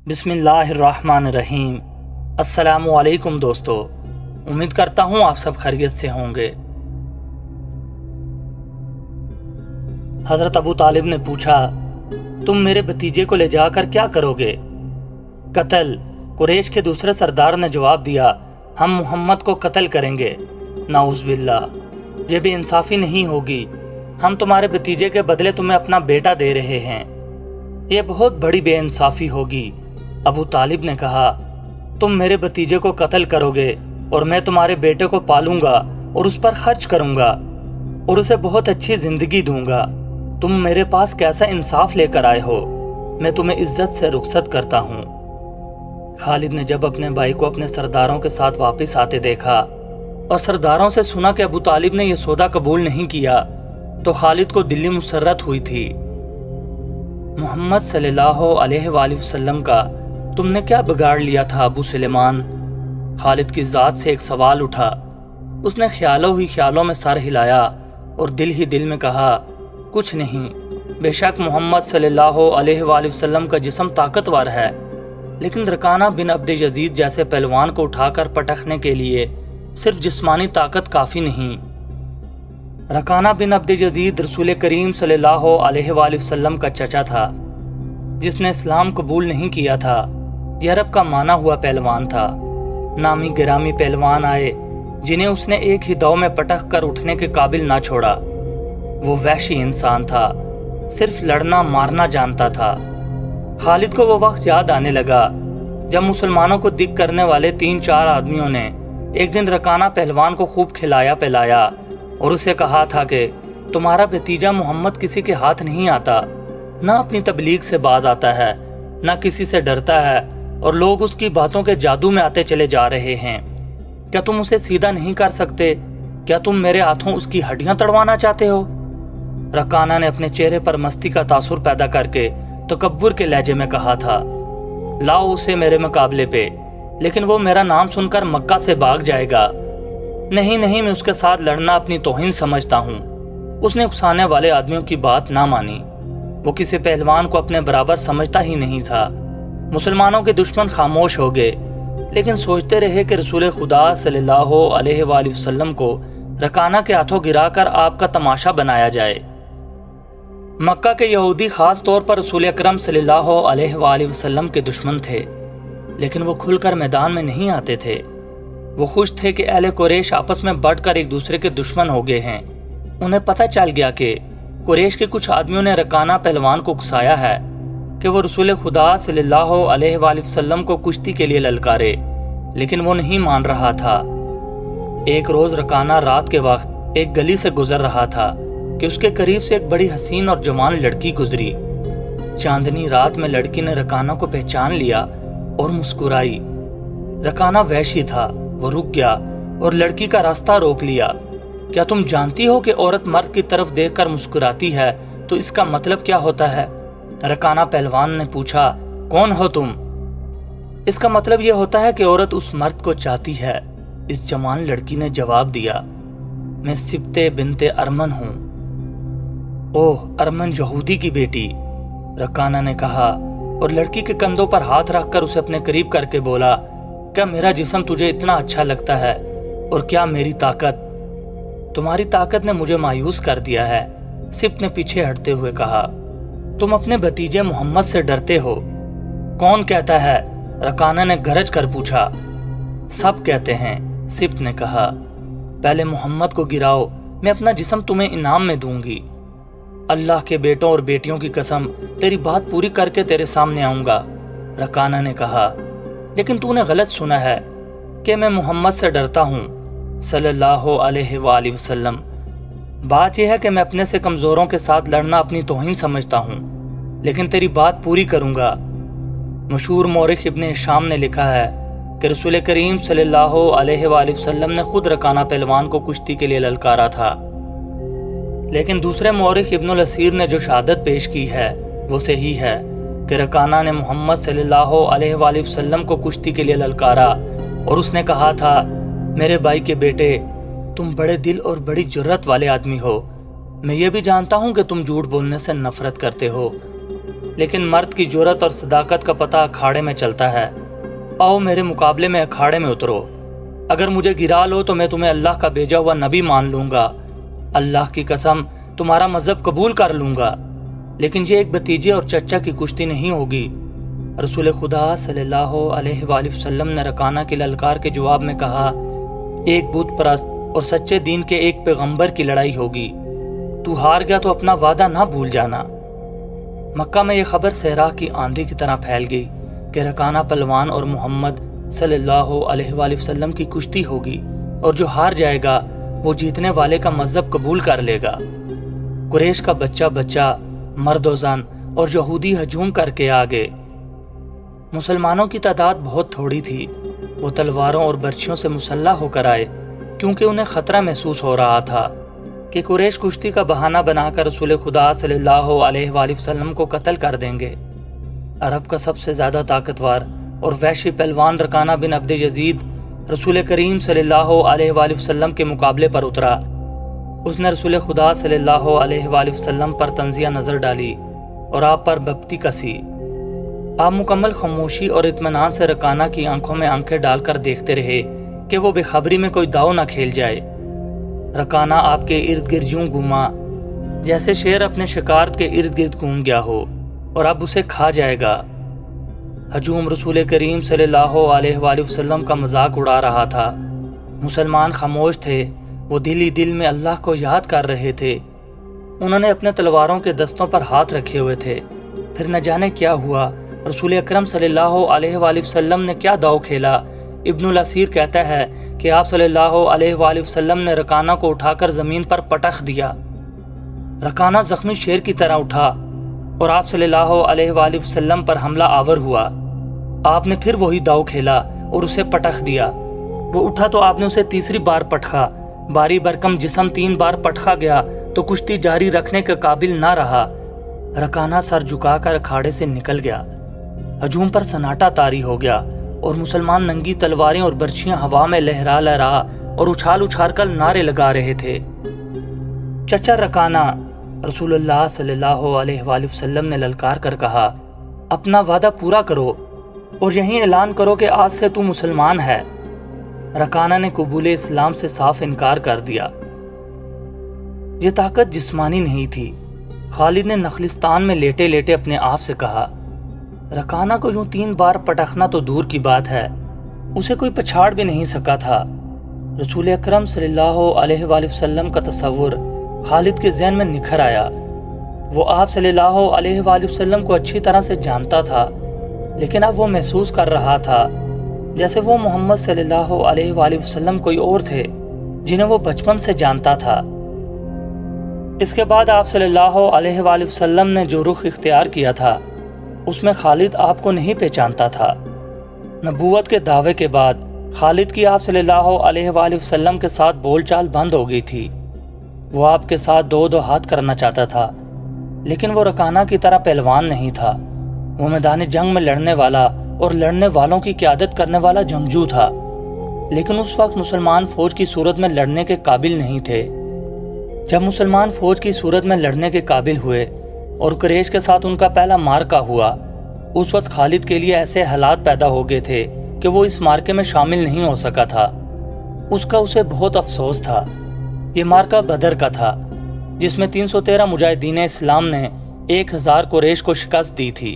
बिस्मिल्लाहिर्रहमानिर्रहीम। अस्सलामुअलैकुम दोस्तों, उम्मीद करता हूँ आप सब खैरियत से होंगे। हज़रत अबू तालिब ने पूछा, तुम मेरे भतीजे को ले जाकर क्या करोगे? कत्ल। कुरैश के दूसरे सरदार ने जवाब दिया, हम मोहम्मद को कत्ल करेंगे। नाउज़ बिल्लाह, ये भी इंसाफी नहीं होगी। हम तुम्हारे भतीजे के बदले तुम्हें अपना बेटा दे रहे हैं, ये बहुत बड़ी बेइंसाफी होगी। अबू तालिब ने कहा, तुम मेरे भतीजे को कत्ल करोगे और मैं तुम्हारे बेटे को पालूंगा और उस पर खर्च करूंगा और उसे बहुत अच्छी जिंदगी दूंगा। तुम मेरे पास कैसा इंसाफ लेकर आए हो? मैं तुम्हें इज्जत से रुखसत करता हूँ। खालिद ने जब अपने भाई को अपने सरदारों के साथ वापस आते देखा और सरदारों से सुना कि अबू तालिब ने यह सौदा कबूल नहीं किया, तो खालिद को दिली मुसर्रत हुई थी। मोहम्मद सल्लल्लाहु अलैहि वसल्लम का तुमने क्या बिगाड़ लिया था अबू सुलेमान? खालिद की जात से एक सवाल उठा। उसने ख्यालों ही ख्यालों में सर हिलाया और दिल ही दिल में कहा, कुछ नहीं। बेशक मोहम्मद सल्लल्लाहु अलैहि वसल्लम का जिस्म ताकतवर है, लेकिन रकाना बिन अब्द यजीद जैसे पहलवान को उठाकर पटकने के लिए सिर्फ जिस्मानी ताकत काफ़ी नहीं। रकाना बिन अब्द यजीद रसूल करीम सल्लल्लाहु अलैहि वसल्लम का चचा था, जिसने इस्लाम कबूल नहीं किया था। यह अरब का माना हुआ पहलवान था। नामी गिरामी पहलवान आए जिन्हें उसने एक ही दौ में पटक कर उठने के काबिल ना छोड़ा। वो वहशी इंसान था, सिर्फ लड़ना मारना जानता था। खालिद को वो वक्त याद आने लगा जब मुसलमानों को दिक करने वाले 3-4 आदमियों ने एक दिन रकाना पहलवान को खूब खिलाया पिलाया और उसे कहा था कि तुम्हारा भतीजा मोहम्मद किसी के हाथ नहीं आता, ना अपनी तबलीग से बाज आता है, ना किसी से डरता है, और लोग उसकी बातों के जादू में आते चले जा रहे हैं। क्या तुम उसे सीधा नहीं कर सकते? क्या तुम मेरे हाथों उसकी हड्डियां तड़वाना चाहते हो? रकाना ने अपने चेहरे पर मस्ती का तासुर पैदा करके तकब्बुर के लहजे में कहा था, लाओ उसे मेरे मुकाबले पे, लेकिन वो मेरा नाम सुनकर मक्का से भाग जाएगा। नहीं नहीं, मैं उसके साथ लड़ना अपनी तौहीन समझता हूँ। उसने उकसाने वाले आदमियों की बात ना मानी। वो किसी पहलवान को अपने बराबर समझता ही नहीं था। मुसलमानों के दुश्मन खामोश हो गए, लेकिन सोचते रहे कि रसूल खुदा सल्लल्लाहु अलैहि वसल्लम को रकाना के हाथों गिराकर आपका तमाशा बनाया जाए। मक्का के यहूदी खास तौर पर रसूल अकरम सल्लल्लाहु अलैहि वसल्लम के दुश्मन थे, लेकिन वो खुलकर मैदान में नहीं आते थे। वो खुश थे कि अहले कुरैश आपस में बढ़कर एक दूसरे के दुश्मन हो गए हैं। उन्हें पता चल गया कि कुरैश के कुछ आदमियों ने रकाना पहलवान को उकसाया है कि वो रसूल खुदा सल्लल्लाहु अलैहि वसल्लम को कुश्ती के लिए ललकारे, लेकिन वो नहीं मान रहा था। एक रोज रकाना रात के वक्त एक गली से गुजर रहा था कि उसके करीब से एक बड़ी हसीन और जवान लड़की गुजरी। चांदनी रात में लड़की ने रकाना को पहचान लिया और मुस्कुराई। रकाना वहशी था, वो रुक गया और लड़की का रास्ता रोक लिया। क्या तुम जानती हो कि औरत मर्द की तरफ देखकर मुस्कुराती है तो इसका मतलब क्या होता है? रकाना पहलवान ने पूछा, कौन हो तुम? इसका मतलब यह होता है कि औरत उस मर्द को चाहती है। इस जवान लड़की ने जवाब दिया, मैं सिब्ते बिनते अरमन हूँ। ओह, अरमन यहूदी की बेटी, रकाना ने कहा और लड़की के कंधों पर हाथ रखकर उसे अपने करीब करके बोला, क्या मेरा जिस्म तुझे इतना अच्छा लगता है? और क्या मेरी ताकत? तुम्हारी ताकत ने मुझे मायूस कर दिया है। सिब्त ने पीछे हटते हुए कहा, तुम अपने भतीजे मोहम्मद से डरते हो। कौन कहता है? रकाना ने गरज कर पूछा। सब कहते हैं, सिब्त ने कहा। पहले मोहम्मद को गिराओ, मैं अपना जिस्म तुम्हें इनाम में दूंगी। अल्लाह के बेटों और बेटियों की कसम, तेरी बात पूरी करके तेरे सामने आऊंगा, रकाना ने कहा। लेकिन तूने गलत सुना है कि मैं मोहम्मद से डरता हूँ सल्लल्लाहु अलैहि वसल्लम। बात यह है कि मैं अपने से कमजोरों के साथ लड़ना अपनी तौहीन समझता हूँ, लेकिन तेरी बात पूरी करूंगा। मशहूर मौरिख इब्न हिशाम ने लिखा है कि रसूल करीम सल्लल्लाहु अलैहि वसल्लम ने खुद रकाना पहलवान को कुश्ती के लिए ललकारा था, लेकिन दूसरे मौरिख इब्नुल असीर ने जो शहादत पेश की है वो सही है कि रकाना ने मोहम्मद सल्लल्लाहु अलैहि वसल्लम को कुश्ती के लिए ललकारा और उसने कहा था, मेरे भाई के बेटे, तुम बड़े दिल और बड़ी जुर्रत वाले आदमी हो। मैं ये भी जानता हूँ कि तुम झूठ बोलने से नफरत करते हो, لیکن مرد کی جرأت اور صداقت کا پتہ اکھاڑے میں چلتا ہے۔ آؤ میرے مقابلے میں اکھاڑے میں اترو، اگر مجھے گرا لو تو میں تمہیں اللہ کا بھیجا ہوا نبی مان لوں گا، اللہ کی قسم تمہارا مذہب قبول کر لوں گا، لیکن یہ ایک بھتیجے اور چچا کی کشتی نہیں ہوگی۔ رسول خدا صلی اللہ علیہ وآلہ وسلم نے رکانہ کی للکار کے جواب میں کہا، ایک بت پرست اور سچے دین کے ایک پیغمبر کی لڑائی ہوگی، تو ہار گیا تو اپنا وعدہ نہ بھول جانا۔ مکہ میں یہ خبر صحرا کی آندھی کی طرح پھیل گئی کہ رکانہ پلوان اور محمد صلی اللہ علیہ وآلہ وسلم کی کشتی ہوگی، اور جو ہار جائے گا وہ جیتنے والے کا مذہب قبول کر لے گا۔ قریش کا بچہ مرد و زن اور یہودی ہجوم کر کے آگے۔ مسلمانوں کی تعداد بہت تھوڑی تھی، وہ تلواروں اور برچھیوں سے مسلح ہو کر آئے، کیونکہ انہیں خطرہ محسوس ہو رہا تھا کہ قریش کشتی کا بہانہ بنا کر رسول خدا صلی اللہ علیہ وآلہ وسلم کو قتل کر دیں گے۔ عرب کا سب سے زیادہ طاقتور اور وحشی پہلوان رکانہ بن عبد یزید رسول کریم صلی اللہ علیہ وآلہ وسلم کے مقابلے پر اترا۔ اس نے رسول خدا صلی اللہ علیہ وآلہ وسلم پر طنزیہ نظر ڈالی اور آپ پر بپتی کسی۔ آپ مکمل خاموشی اور اطمینان سے رکانہ کی آنکھوں میں آنکھیں ڈال کر دیکھتے رہے کہ وہ بے خبری میں کوئی داؤ نہ کھیل جائے۔ رکانہ آپ کے ارد گرد یوں گھوما جیسے شیر اپنے شکار کے ارد گرد گھوم گیا ہو اور اب اسے کھا جائے گا۔ ہجوم رسول کریم صلی اللہ علیہ وآلہ وسلم کا مذاق اڑا رہا تھا۔ مسلمان خاموش تھے، وہ دل ہی دل میں اللہ کو یاد کر رہے تھے۔ انہوں نے اپنے تلواروں کے دستوں پر ہاتھ رکھے ہوئے تھے۔ پھر نہ جانے کیا ہوا، رسول اکرم صلی اللہ علیہ وآلہ وسلم نے کیا داؤ کھیلا۔ ابن الاسیر کہتا ہے کہ آپ صلی اللہ علیہ وآلہ وسلم نے رکانہ کو اٹھا کر زمین پر پٹخ دیا۔ رکانہ زخمی شیر کی طرح اٹھا اور آپ صلی اللہ علیہ وآلہ وسلم پر حملہ آور ہوا۔ آپ نے پھر وہی داؤ کھیلا اور اسے پٹخ دیا۔ وہ اٹھا تو آپ نے اسے تیسری بار پٹخا۔ باری برکم جسم 3 بار پٹخا گیا تو کشتی جاری رکھنے کے قابل نہ رہا۔ رکانہ سر جھکا کر اکھاڑے سے نکل گیا۔ ہجوم پر سناٹا طاری ہو گیا اور مسلمان ننگی تلواریں اور برچھیاں ہوا میں لہرا لہرا اور اچھال اچھال کر نعرے لگا رہے تھے۔ چچا رکانہ، رسول اللہ صلی اللہ علیہ وآلہ وسلم نے للکار کر کہا، اپنا وعدہ پورا کرو اور یہیں اعلان کرو کہ آج سے تو مسلمان ہے۔ رکانہ نے قبول اسلام سے صاف انکار کر دیا۔ یہ طاقت جسمانی نہیں تھی۔ خالد نے نخلستان میں لیٹے لیٹے اپنے آپ سے کہا، رکانہ کو یوں 3 بار پٹخنا تو دور کی بات ہے، اسے کوئی پچھاڑ بھی نہیں سکا تھا۔ رسول اکرم صلی اللہ علیہ وآلہ وسلم کا تصور خالد کے ذہن میں نکھر آیا۔ وہ آپ صلی اللہ علیہ وآلہ وسلم کو اچھی طرح سے جانتا تھا، لیکن اب وہ محسوس کر رہا تھا جیسے وہ محمد صلی اللہ علیہ وآلہ وسلم کوئی اور تھے جنہیں وہ بچپن سے جانتا تھا۔ اس کے بعد آپ صلی اللہ علیہ وآلہ وسلم نے جو رخ اختیار کیا تھا اس میں خالد آپ کو نہیں پہچانتا تھا۔ نبوت کے دعوے کے بعد خالد کی آپ صلی اللہ علیہ وآلہ وسلم کے ساتھ بول چال بند ہو گئی تھی۔ وہ آپ کے ساتھ دو ہاتھ کرنا چاہتا تھا، لیکن وہ رکانہ کی طرح پہلوان نہیں تھا۔ وہ میدان جنگ میں لڑنے والا اور لڑنے والوں کی قیادت کرنے والا جنگجو تھا، لیکن اس وقت مسلمان فوج کی صورت میں لڑنے کے قابل نہیں تھے۔ جب مسلمان فوج کی صورت میں لڑنے کے قابل ہوئے اور قریش کے ساتھ ان کا پہلا مارکا ہوا، اس وقت خالد کے لیے ایسے حالات پیدا ہو گئے تھے کہ وہ اس مارکے میں شامل نہیں ہو سکا تھا۔ اس کا اسے بہت افسوس تھا۔ یہ مارکا بدر کا تھا، جس میں 313 مجاہدین اسلام نے 1000 قریش کو شکست دی تھی۔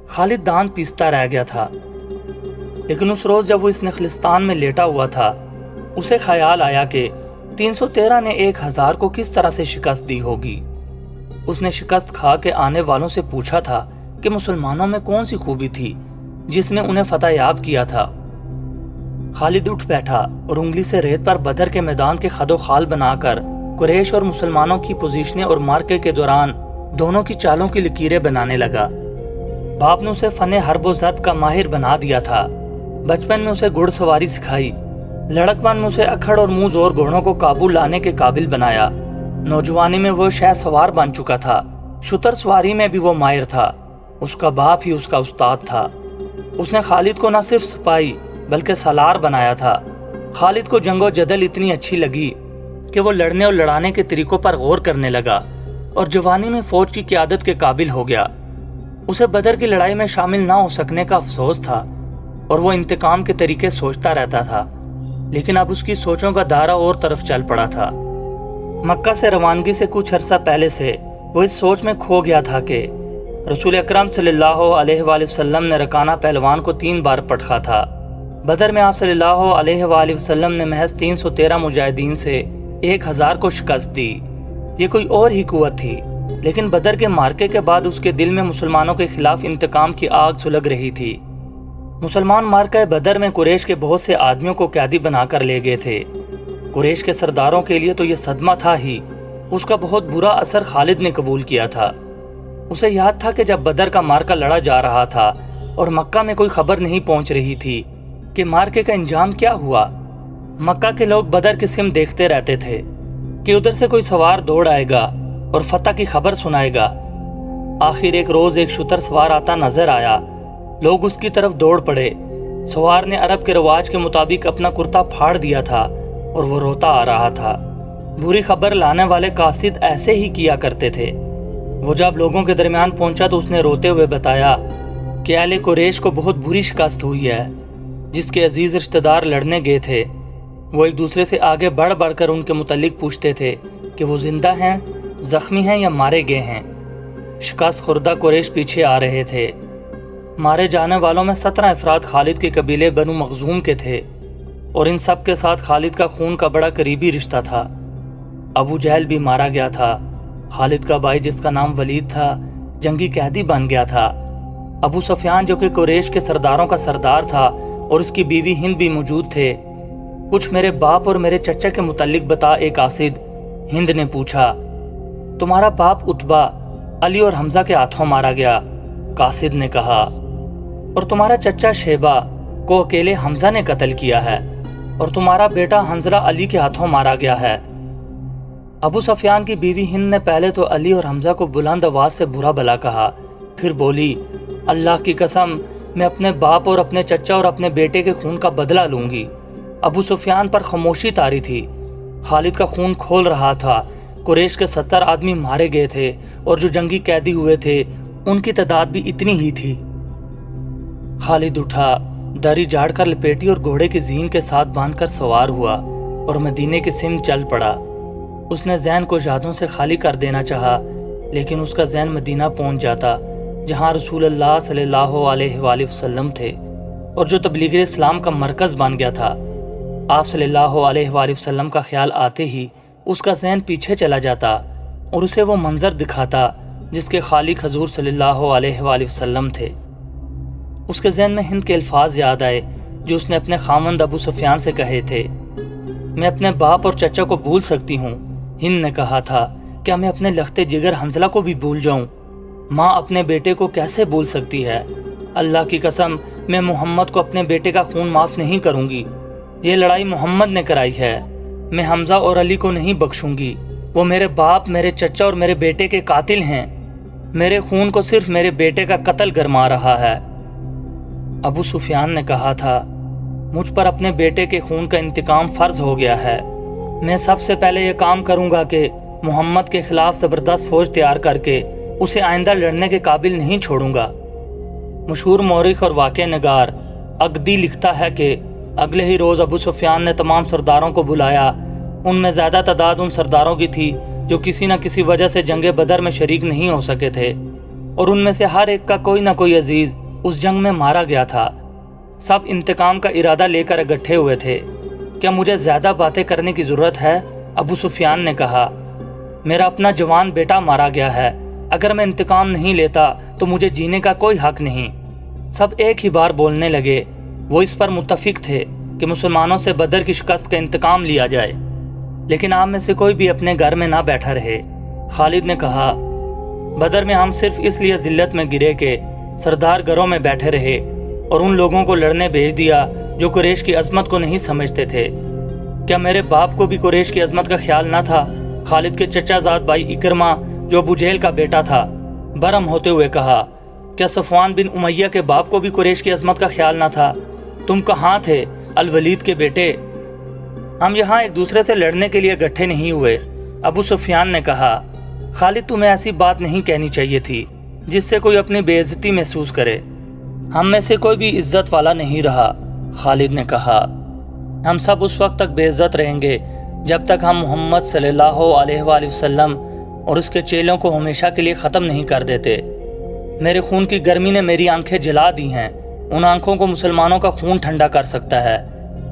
خالد دانت پیستا رہ گیا تھا، لیکن اس روز جب وہ اس نخلستان میں لیٹا ہوا تھا، اسے خیال آیا کہ 313 نے 1000 کو کس طرح سے شکست دی ہوگی۔ اس نے شکست کھا کے آنے والوں سے پوچھا تھا کہ مسلمانوں میں کون سی خوبی تھی جس نے انہیں فتح یاب کیا تھا۔ خالد اٹھ بیٹھا اور انگلی سے ریت پر بدر کے میدان کے خد و خال بنا کر قریش اور مسلمانوں کی پوزیشنیں اور مارکے کے دوران دونوں کی چالوں کی لکیریں بنانے لگا۔ باپ نے اسے فن حرب و ضرب کا ماہر بنا دیا تھا۔ بچپن میں اسے گھڑ سواری سکھائی، لڑکپن میں اسے اکھڑ اور منہ زور گھوڑوں کو قابو لانے کے قابل بنایا۔ نوجوانی میں وہ شہ سوار بن چکا تھا، شتر سواری میں بھی وہ ماہر تھا۔ اس کا باپ ہی اس کا استاد تھا۔ اس نے خالد کو نہ صرف سپاہی بلکہ سالار بنایا تھا۔ خالد کو جنگ و جدل اتنی اچھی لگی کہ وہ لڑنے اور لڑانے کے طریقوں پر غور کرنے لگا اور جوانی میں فوج کی قیادت کے قابل ہو گیا۔ उसे बदर की लड़ाई में शामिल ना हो सकने का अफसोस था और वो इंतकाम के तरीके सोचता रहता था, लेकिन अब उसकी सोचों का दायरा और तरफ चल पड़ा था। मक्का से रवानगी से कुछ अरसा पहले से वो इस सोच में खो गया था कि रसूल अकरम सल्लल्लाहु अलैहि वसल्लम ने रकाना पहलवान को 3 बार पटखा था। बदर में आप सल्लल्लाहु अलैहि वसल्लम ने महज 313 मुजाहिदीन से 1000 को शिकस्त दी। ये कोई और ही कुव्वत थी, लेकिन बदर के मार्के के बाद उसके दिल में मुसलमानों के खिलाफ इंतकाम की आग सुलग रही थी। मुसलमान मार्का बदर में कुरैश के बहुत से आदमियों को कैदी बनाकर ले गए थे। कुरैश के सरदारों के लिए तो ये सदमा था ही, उसका बहुत बुरा असर खालिद ने कबूल किया था। उसे याद था कि जब बदर का मार्का लड़ा जा रहा था और मक्का में कोई खबर नहीं पहुंच रही थी कि मार्के का अंजाम क्या हुआ। मक्का के लोग बदर की सिम देखते रहते थे कि उधर से कोई सवार दौड़ आएगा और फतह की खबर सुनाएगा। आखिर एक रोज एक शुतर सवार आता नजर आया। लोग उसकी तरफ दौड़ पड़े। सवार ने अरब के रिवाज के मुताबिक अपना कुर्ता फाड़ दिया था और वो रोता आ रहा था। बुरी खबर लाने वाले कासिद ऐसे ही किया करते थे। वो जब लोगों के दरमियान पहुंचा तो उसने रोते हुए बताया कि अहले कुरैश को बहुत बुरी शिकस्त हुई है। जिसके अजीज रिश्तेदार लड़ने गए थे वो एक दूसरे से आगे बढ़ बढ़कर उनके मुतल्लिक पूछते थे कि वो जिंदा हैं, जख्मी हैं या मारे गए हैं। शिकस्त खुर्दा कुरैश पीछे आ रहे थे। मारे जाने वालों में 17 अफराद खालिद के कबीले बनु मखजूम के थे और इन सब के साथ खालिद का खून का बड़ा करीबी रिश्ता था। अबू जहल भी मारा गया था। खालिद का भाई जिसका नाम वलीद था जंगी कैदी बन गया था। अबू सुफियान जो कि कुरैश के सरदारों का सरदार था और उसकी बीवी हिंद भी मौजूद थे। कुछ मेरे बाप और मेरे चचा के मुतल्लिक बता, एक कासिद। हिंद ने पूछा, तुम्हारा बाप उतबा अली और हमजा के हाथों मारा गया। कासिद ने कहा, और तुम्हारा चचा शेबा को अकेले हमजा ने कत्ल किया है और तुम्हारा बेटा हंजरा अली के हाथों मारा गया है। अबू सुफियान की बीवी हिंद ने पहले तो अली और हमजा को बुलंद आवाज से बुरा भला कहा, फिर बोली, अल्लाह की कसम, मैं अपने बाप और अपने चचा और अपने बेटे के खून का बदला लूंगी। अबू सुफियान पर खामोशी तारी थी। खालिद का खून खोल रहा था। कुरैश के 70 आदमी मारे गए थे और जो जंगी कैदी हुए थे उनकी तादाद भी इतनी ही थी। खालिद उठा, दरी झाड़ कर लपेटी और घोड़े की जीन के साथ बांधकर सवार हुआ और मदीने की सिमत चल पड़ा। उसने ज़हन को यादों से खाली कर देना चाहा, लेकिन उसका ज़हन मदीना पहुंच जाता जहां रसूल अल्लाह सल्लल्लाहु अलैहि वसल्लम थे और जो तबलीग इस्लाम का मरकज़ बन गया था। आप सल्लल्लाहु अलैहि वसल्लम का ख्याल आते ही उसका ज़हन पीछे चला जाता और उसे वो मंजर दिखाता जिसके खालिक हजूर सल्लल्लाहु अलैहि वसल्लम थे। उसके ज़हन में हिंद के अल्फाज याद आए जो उसने अपने खामंद अबू सुफियान से कहे थे। मैं अपने बाप और चचा को भूल सकती हूँ, हिंद ने कहा था। क्या मैं अपने लखते जिगर हंसला को भी भूल जाऊं? माँ अपने बेटे को कैसे भूल सकती है? अल्लाह की कसम, मैं मोहम्मद को अपने बेटे का खून माफ नहीं करूंगी। ये लड़ाई मोहम्मद ने कराई है। मैं हमजा और अली को नहीं बख्शूंगी। वो मेरे बाप, मेरे चचा और मेरे बेटे के कातिल हैं। मेरे खून को सिर्फ मेरे बेटे का कत्ल गरमा रहा है। अबू सुफियान ने कहा था, मुझ पर अपने बेटे के खून का इंतकाम फर्ज हो गया है। मैं सबसे पहले ये काम करूंगा कि मोहम्मद के खिलाफ जबरदस्त फौज तैयार करके उसे आइंदा लड़ने के काबिल नहीं छोड़ूंगा। मशहूर मौरिख और वाक़े नगार अगदी लिखता है कि अगले ही रोज़ अबू सुफियान ने तमाम सरदारों को बुलाया। उनमें ज़्यादा तादाद उन सरदारों की थी जो किसी न किसी वजह से जंग बदर में शरीक नहीं हो सके थे और उनमें से हर एक का कोई ना कोई अजीज उस जंग में मारा गया था। सब इंतकाम का इरादा लेकर इकट्ठे हुए थे। क्या मुझे ज़्यादा बातें करने की ज़रूरत है? अबू सुफियान ने कहा, मेरा अपना जवान बेटा मारा गया है। अगर मैं इंतकाम नहीं लेता तो मुझे जीने का कोई हक नहीं। सब एक ही बार बोलने लगे। वो इस पर मुत्तफिक थे कि मुसलमानों से बदर की शिकस्त का इंतकाम लिया जाए, लेकिन आप में से कोई भी अपने घर में ना बैठा रहे। खालिद ने कहा, बदर में हम सिर्फ इसलिए जिल्लत में गिरे कि सरदार घरों में बैठे रहे और उन लोगों को लड़ने भेज दिया जो कुरैश की अजमत को नहीं समझते थे। क्या मेरे बाप को भी कुरैश की अजमत का ख्याल ना था? खालिद के चचाजाद भाई इकरमा जो अबू जहल का बेटा था, बरम होते हुए कहा, क्या सफवान बिन उमैया के बाप को भी कुरैश की अजमत का ख्याल ना था? तुम कहाँ थे अल वलीद के बेटे? हम यहाँ एक दूसरे से लड़ने के लिए इकट्ठे नहीं हुए। अबू सुफियान ने कहा, खालिद तुम्हें ऐसी बात नहीं कहनी चाहिए थी। जिससे कोई अपनी बेइज्जती महसूस करे। हम में से कोई भी इज्जत वाला नहीं रहा, खालिद ने कहा। हम सब उस वक्त तक बेइज्जत रहेंगे जब तक हम मोहम्मद सल्लल्लाहु अलैहि वसल्लम और उसके चेलों को हमेशा के लिए ख़त्म नहीं कर देते। मेरे खून की गर्मी ने मेरी आंखें जला दी हैं। उन आंखों को मुसलमानों का खून ठंडा कर सकता है।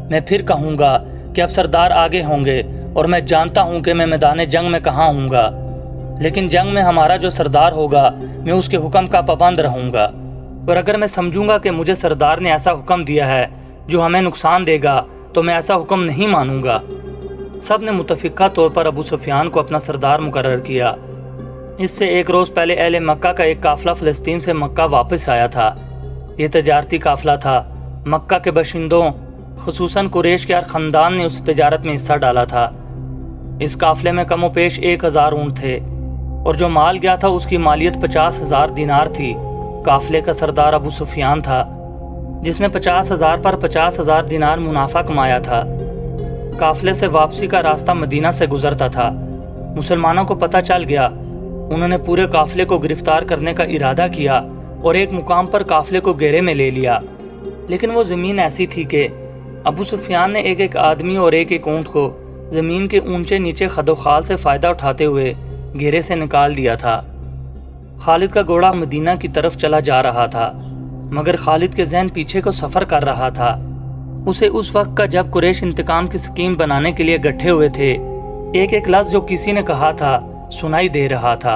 मैं फिर कहूँगा कि अब सरदार आगे होंगे और मैं जानता हूँ कि मैं मैदान जंग में कहाँ हूँगा, लेकिन जंग में हमारा जो सरदार होगा मैं उसके हुक्म का पाबंद रहूँगा। और अगर मैं समझूंगा कि मुझे सरदार ने ऐसा हुक्म दिया है जो हमें नुकसान देगा तो मैं ऐसा हुक्म नहीं मानूंगा। सब ने मुतफिका तौर पर अबू सुफियान को अपना सरदार मुकर्रर किया। इससे एक रोज़ पहले अहले मक्का का एक काफिला फ़लस्तीन से मक्का वापस आया था। ये तजारती काफिला था। मक्का के बाशिंदों खुसूसन कुरैश के हर ख़ानदान ने उस तजारत में हिस्सा डाला था। इस काफिले में कमो पेश 1000 ऊँट थे और जो माल गया था उसकी मालियत 50,000 दिनार थी। काफिले का सरदार अबू सुफियान था, जिसने 50,000 पर 50,000 दिनार मुनाफा कमाया था। काफिले से वापसी का रास्ता मदीना से गुजरता था। मुसलमानों को पता चल गया। उन्होंने पूरे काफिले को गिरफ्तार करने का इरादा किया और एक मुकाम पर काफिले को घेरे में ले लिया। लेकिन वो ज़मीन ऐसी थी कि अबू सुफियान ने एक एक आदमी और एक एक ऊँट को ज़मीन के ऊंचे नीचे खदोखाल से फ़ायदा उठाते हुए घेरे से निकाल दिया था। खालिद का घोड़ा मदीना की तरफ चला जा रहा था, मगर खालिद के ज़हन पीछे को सफ़र कर रहा था। उसे उस वक्त का जब कुरैश इंतकाम की स्कीम बनाने के लिए इकट्ठे हुए थे, एक एक लफ्ज़ जो किसी ने कहा था सुनाई दे रहा था।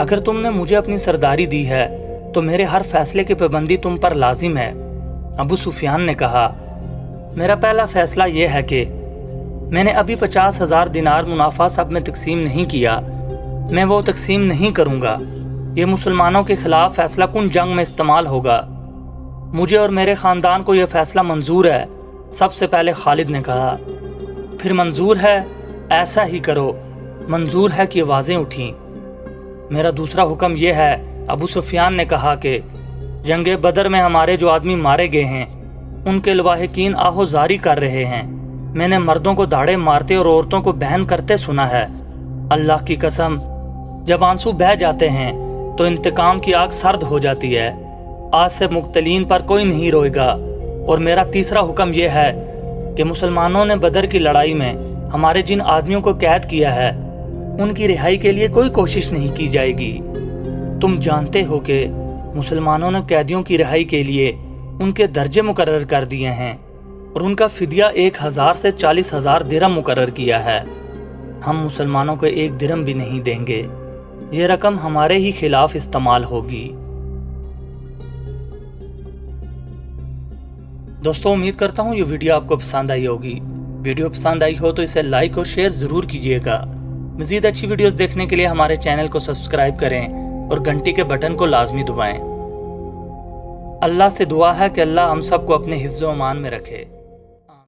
अगर तुमने मुझे अपनी सरदारी दी है तो मेरे हर फैसले की पाबंदी तुम पर लाजिम है। अबू सुफियान ने कहा, मेरा पहला फैसला यह है कि मैंने अभी 50,000 दिनार मुनाफा सब में तकसीम नहीं किया। मैं वो तकसीम नहीं करूँगा। ये मुसलमानों के खिलाफ फैसला कुन जंग में इस्तेमाल होगा। मुझे और मेरे ख़ानदान को यह फैसला मंजूर है। सबसे पहले खालिद ने कहा। फिर मंजूर है, ऐसा ही करो। मंजूर है कि आवाज़ें उठीं। मेरा दूसरा हुक्म यह है, अबू सुफियान ने कहा, कि जंगे बदर में हमारे जो आदमी मारे गए हैं उनके लवाहिकीन आहोजारी कर रहे हैं। मैंने मर्दों को दाड़े मारते और औरतों को बहन करते सुना है। अल्लाह की कसम, जब आंसू बह जाते हैं तो इंतकाम की आग सर्द हो जाती है। आज से मुक्तलीन पर कोई नहीं रोएगा। और मेरा तीसरा हुक्म यह है कि मुसलमानों ने बदर की लड़ाई में हमारे जिन आदमियों को कैद किया है उनकी रिहाई के लिए कोई कोशिश नहीं की जाएगी। तुम जानते हो कि मुसलमानों ने कैदियों की रिहाई के लिए उनके दर्जे मुकर्रर कर दिए हैं और उनका फिदिया 1000 से 40,000 दिरहम मुकर्रर किया है। हम मुसलमानों को 1 दिरहम भी नहीं देंगे। ये रकम हमारे ही खिलाफ इस्तेमाल होगी। दोस्तों, उम्मीद करता हूँ ये वीडियो आपको पसंद आई होगी। वीडियो पसंद आई हो तो इसे लाइक और शेयर ज़रूर कीजिएगा। मज़ीद अच्छी वीडियोस देखने के लिए हमारे चैनल को सब्सक्राइब करें और घंटी के बटन को लाजमी दबाएं। अल्लाह से दुआ है कि अल्लाह हम सबको अपने हिफ्ज़-ओ-अमान में रखे।